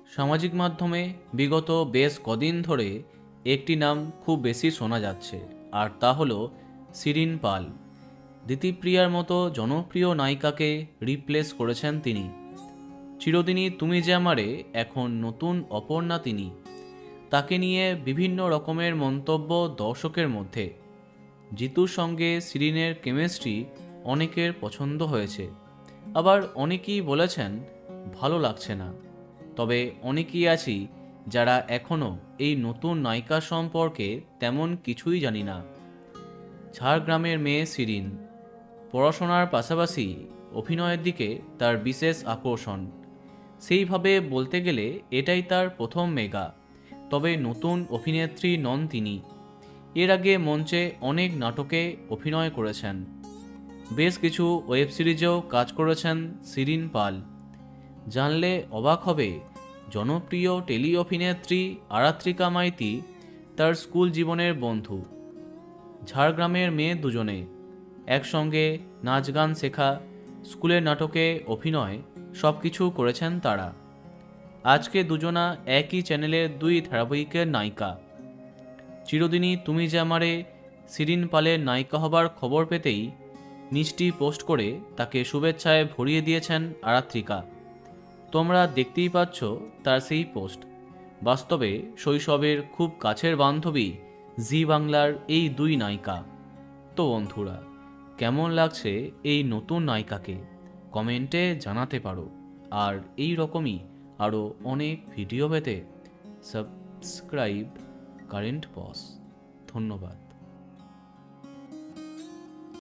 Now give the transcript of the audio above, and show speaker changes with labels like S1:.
S1: সামাজিক মাধ্যমে বিগত বেশ কদিন ধরে একটি নাম খুব বেশি শোনা যাচ্ছে, আর তা হলো শিরিন পাল। দিতিপ্রিয়ার মতো জনপ্রিয় নায়িকাকে রিপ্লেস করেছেন তিনি। চিরদিনই তুমি যে আমারে এখন নতুন অপর্ণা তিনি। তাকে নিয়ে বিভিন্ন রকমের মন্তব্য দর্শকের মধ্যে। জিতুর সঙ্গে শিরিনের কেমিস্ট্রি অনেকের পছন্দ হয়েছে, আবার অনেকেই বলেছেন ভালো লাগছে না। তবে অনেকেই আছি যারা এখনও এই নতুন নায়িকা সম্পর্কে তেমন কিছুই জানি না। ঝাড়গ্রামের মেয়ে শিরিন পড়াশোনার পাশাপাশি অভিনয়ের দিকে তার বিশেষ আকর্ষণ। সেইভাবে বলতে গেলে এটাই তার প্রথম মেগা। তবে নতুন অভিনেত্রী নন তিনি। এর আগে মঞ্চে অনেক নাটকে অভিনয় করেছেন, বেশ কিছু ওয়েব সিরিজেও কাজ করেছেন শিরিন পাল। জানলে অবাক হবে, জনপ্রিয় টেলি অভিনেত্রী আরাত্রিকা মাইতি তার স্কুল জীবনের বন্ধু। ঝাড়গ্রামের মেয়ে দুজনে একসঙ্গে নাচ গান শেখা, স্কুলের নাটকে অভিনয় সব কিছু করেছেন তারা। আজকে দুজনা একই চ্যানেলের দুই ধারাবাহিকের নায়িকা। চিরদিনই তুমি যে আমারে শিরিন পালের নায়িকা হবার খবর পেতেই নিচটি পোস্ট করে তাকে শুভেচ্ছায় ভরিয়ে দিয়েছেন আরাত্রিকা। তোমরা দেখতেই পাচ্ছ তার সেই পোস্ট। বাস্তবে শৈশবের খুব কাছের বান্ধবী জি বাংলার এই দুই নায়িকা। তো বন্ধুরা, কেমন লাগছে এই নতুন নায়িকাকে কমেন্টে জানাতে পারো। আর এই রকমই আরও অনেক ভিডিও পেতে সাবস্ক্রাইব কারেন্ট বস। ধন্যবাদ।